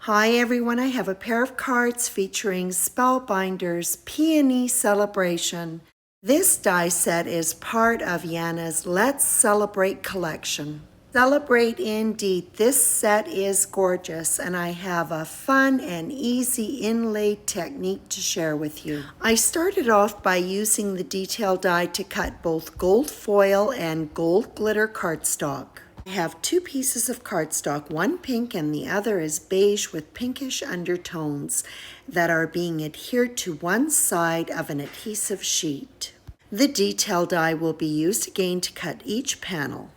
Hi everyone, I have a pair of cards featuring Spellbinder's Peony Celebration. This die set is part of Yana's Let's Celebrate collection. Celebrate indeed, this set is gorgeous and I have a fun and easy inlay technique to share with you. I started off by using the detail die to cut both gold foil and gold glitter cardstock. I have two pieces of cardstock, one pink and the other is beige with pinkish undertones that are being adhered to one side of an adhesive sheet. The detail die will be used again to cut each panel.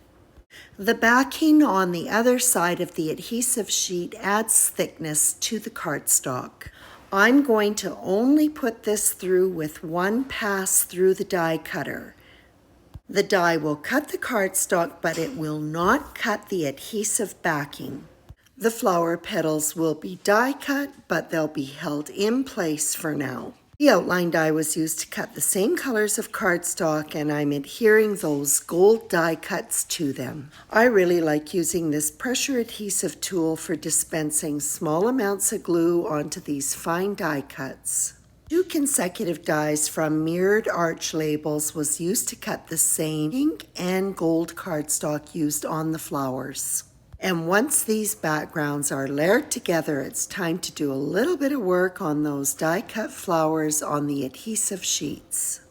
The backing on the other side of the adhesive sheet adds thickness to the cardstock. I'm going to only put this through with one pass through the die cutter. The die will cut the cardstock, but it will not cut the adhesive backing. The flower petals will be die cut, but they'll be held in place for now. The outline die was used to cut the same colors of cardstock, and I'm adhering those gold die cuts to them. I really like using this pressure adhesive tool for dispensing small amounts of glue onto these fine die cuts. Two consecutive dies from mirrored arch labels was used to cut the same pink and gold cardstock used on the flowers. And once these backgrounds are layered together, it's time to do a little bit of work on those die cut flowers on the adhesive sheets.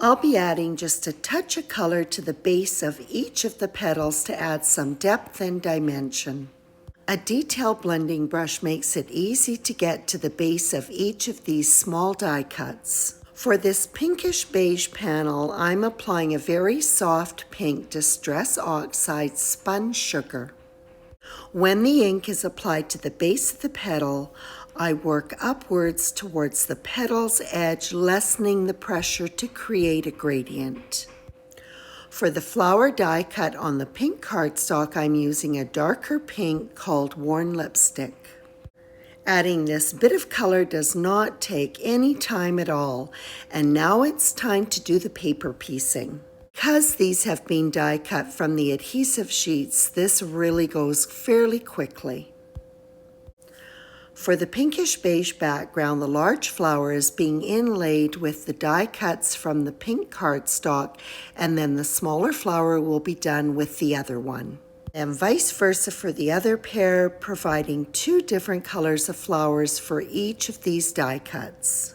I'll be adding just a touch of color to the base of each of the petals to add some depth and dimension. A detail blending brush makes it easy to get to the base of each of these small die cuts. For this pinkish beige panel, I'm applying a very soft pink Distress Oxide spun sugar. When the ink is applied to the base of the petal, I work upwards towards the petal's edge, lessening the pressure to create a gradient. For the flower die cut on the pink cardstock, I'm using a darker pink called Worn Lipstick. Adding this bit of color does not take any time at all, and now it's time to do the paper piecing. Because these have been die cut from the adhesive sheets, this really goes fairly quickly. For the pinkish beige background, the large flower is being inlaid with the die cuts from the pink cardstock, and then the smaller flower will be done with the other one. And vice versa for the other pair, providing two different colors of flowers for each of these die cuts.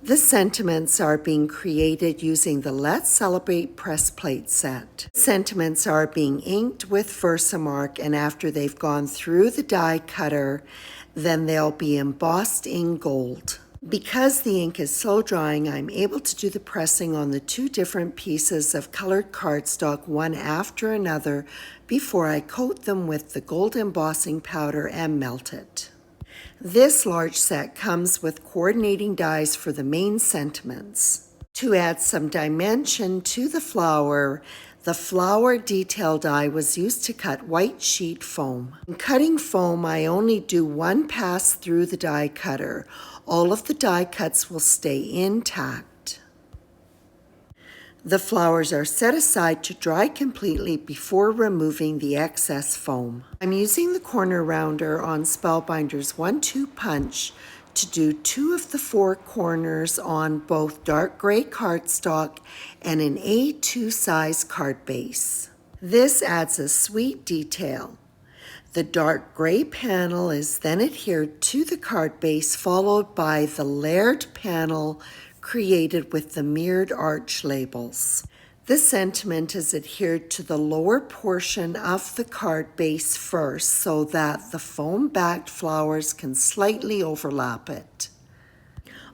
The sentiments are being created using the Let's Celebrate press plate set. Sentiments are being inked with Versamark, and after they've gone through the die cutter, then they'll be embossed in gold. Because the ink is slow drying, I'm able to do the pressing on the two different pieces of colored cardstock one after another before I coat them with the gold embossing powder and melt it. This large set comes with coordinating dies for the main sentiments. To add some dimension to the flower detail die was used to cut white sheet foam. In cutting foam, I only do one pass through the die cutter. All of the die cuts will stay intact. The flowers are set aside to dry completely before removing the excess foam. I'm using the corner rounder on Spellbinder's 1-2 punch to do 2 of the 4 corners on both dark gray cardstock and an A2 size card base. This adds a sweet detail. The dark gray panel is then adhered to the card base, followed by the layered panel created with the mirrored arch labels. The sentiment is adhered to the lower portion of the card base first so that the foam-backed flowers can slightly overlap it.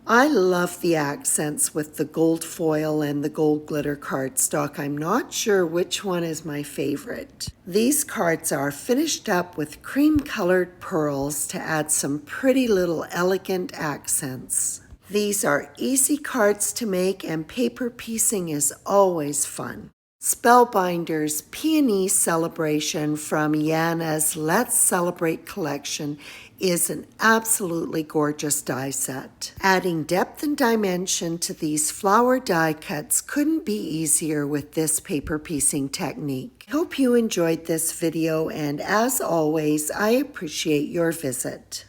I love the accents with the gold foil and the gold glitter cardstock. I'm not sure which one is my favorite. These cards are finished up with cream-colored pearls to add some pretty little elegant accents. These are easy cards to make, and paper piecing is always fun. Spellbinder's Peony Celebration from Yana's Let's Celebrate collection is an absolutely gorgeous die set. Adding depth and dimension to these flower die cuts couldn't be easier with this paper piecing technique. I hope you enjoyed this video, and as always, I appreciate your visit.